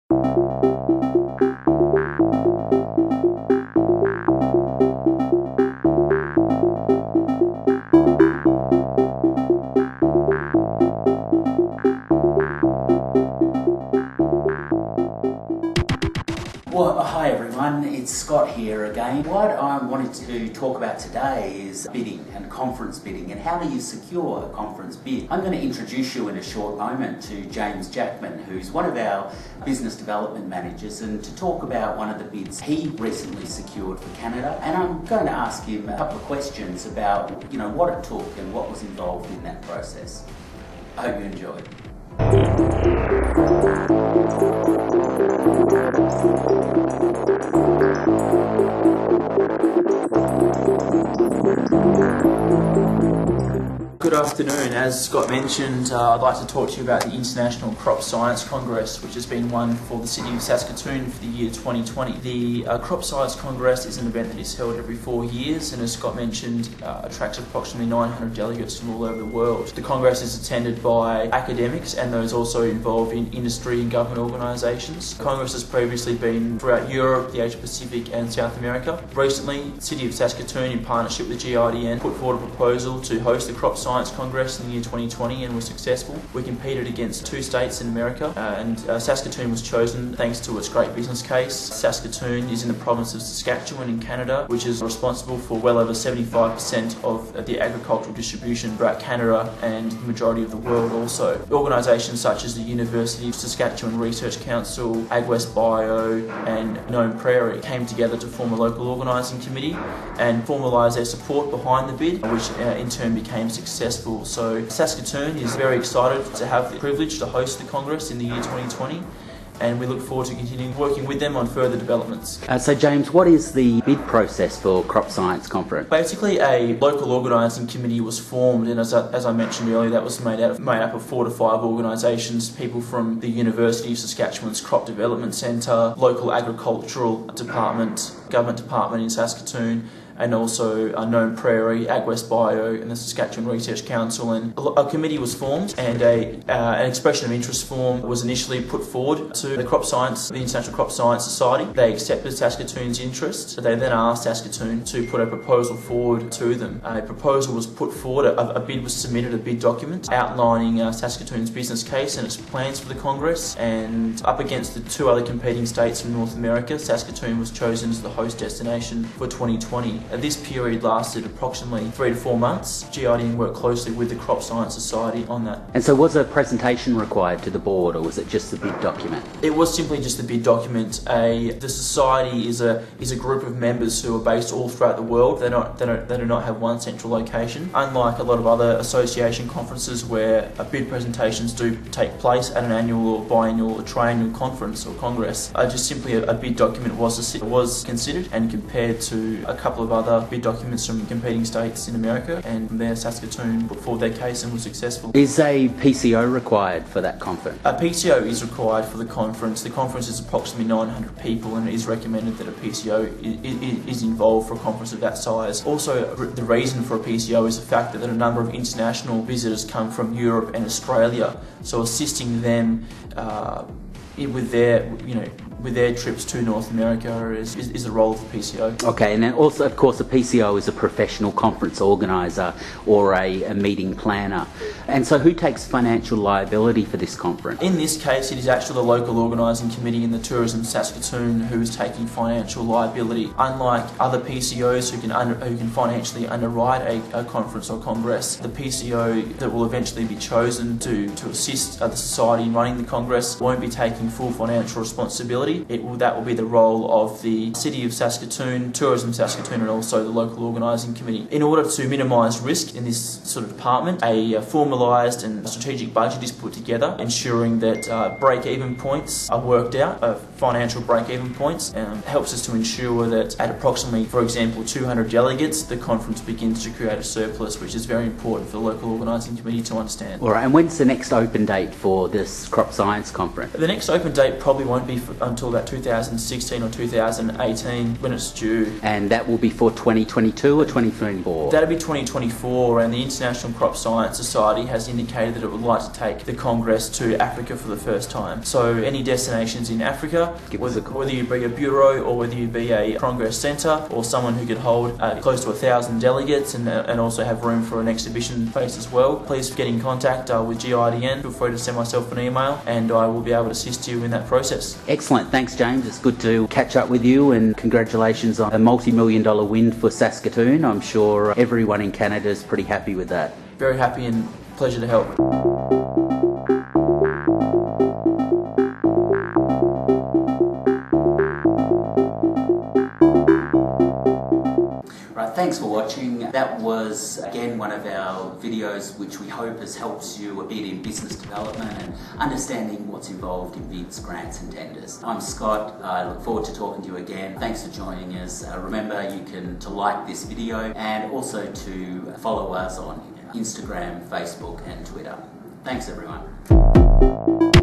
Well, hi everyone, it's Scott here again. What I wanted to talk about today is bidding and conference bidding and how do you secure a conference bid. I'm going to introduce you in a short moment to James Jackman, who's one of our business development managers, and to talk about one of the bids he recently secured for Canada. And I'm going to ask him a couple of questions about, what it took and what was involved in that process. I hope you enjoy. Good afternoon. As Scott mentioned, I'd like to talk to you about the International Crop Science Congress, which has been one for the City of Saskatoon for the year 2020. The Crop Science Congress is an event that is held every 4 years and, as Scott mentioned, attracts approximately 900 delegates from all over the world. The Congress is attended by academics and those also involved in industry and government organisations. The Congress has previously been throughout Europe, the Asia Pacific and South America. Recently, the City of Saskatoon, in partnership with GIDN, put forward a proposal to host the Crop Science Congress in the year 2020 and was successful. We competed against 2 states in America and Saskatoon was chosen thanks to its great business case. Saskatoon is in the province of Saskatchewan in Canada, which is responsible for well over 75% of the agricultural distribution throughout Canada and the majority of the world also. Organisations such as the University of Saskatchewan Research Council, AgWest Bio and Gnome Prairie came together to form a local organising committee and formalise their support behind the bid, which in turn became successful. So Saskatoon is very excited to have the privilege to host the Congress in the year 2020 and we look forward to continuing working with them on further developments. So James, what is the bid process for Crop Science Conference? Basically a local organising committee was formed and as I mentioned earlier, that was made up of 4 to 5 organisations, people from the University of Saskatchewan's Crop Development Centre, local agricultural department, government department in Saskatoon, and also Gnome Prairie, AgWest Bio and the Saskatchewan Research Council, and a committee was formed and an expression of interest form was initially put forward to the International Crop Science Society. They accepted Saskatoon's interest. They then asked Saskatoon to put a proposal forward to them. A proposal was put forward, a bid was submitted, a bid document outlining Saskatoon's business case and its plans for the Congress, and up against the 2 other competing states from North America, Saskatoon was chosen as the host destination for 2020. This period lasted approximately 3 to 4 months. GIDN worked closely with the Crop Science Society on that. And so was a presentation required to the board or was it just the bid document? It was simply just the bid document. The society is a group of members who are based all throughout the world. They do not have one central location. Unlike a lot of other association conferences where bid presentations do take place at an annual or biannual or triannual conference or congress, just simply a bid document was considered and compared to a couple of other bid documents from competing states in America, and from there Saskatoon put forward their case and was successful. Is a PCO required for that conference? A PCO is required for the conference. The conference is approximately 900 people and it is recommended that a PCO is involved for a conference of that size. Also, the reason for a PCO is the fact that a number of international visitors come from Europe and Australia, so assisting them with their trips to North America is the role of the PCO. Okay, and then also, of course, a PCO is a professional conference organiser or a meeting planner. And so who takes financial liability for this conference? In this case, it is actually the local organising committee in the Tourism Saskatoon who is taking financial liability. Unlike other PCOs who can financially underwrite a conference or congress, the PCO that will eventually be chosen to assist the society in running the congress won't be taking full financial responsibility. That will be the role of the City of Saskatoon, Tourism Saskatoon and also the local organising committee. In order to minimise risk in this sort of department, a formalised and strategic budget is put together, ensuring that break-even points are worked out, financial break-even points, helps us to ensure that at approximately, for example, 200 delegates, the conference begins to create a surplus, which is very important for the local organising committee to understand. All right, and when's the next open date for this Crop Science Conference? The next open date probably won't be until about 2016 or 2018 when it's due. And that will be for 2022 or 2024? That'll be 2024, and the International Crop Science Society has indicated that it would like to take the Congress to Africa for the first time. So any destinations in Africa, whether you be a bureau or whether you be a Congress centre or someone who could hold close to 1,000 delegates and also have room for an exhibition space as well, please get in contact with GIDN. Feel free to send myself an email and I will be able to assist you in that process. Excellent. Thanks, James. It's good to catch up with you, and congratulations on a multi-million-dollar win for Saskatoon. I'm sure everyone in Canada is pretty happy with that. Very happy and pleasure to help. Right, thanks for watching. That was again one of our videos which we hope has helped you a bit in business development and understanding what's involved in bids, grants and tenders. I'm Scott. I look forward to talking to you again. Thanks for joining us. Remember, you can like this video and also to follow us on Instagram, Facebook and Twitter. Thanks everyone.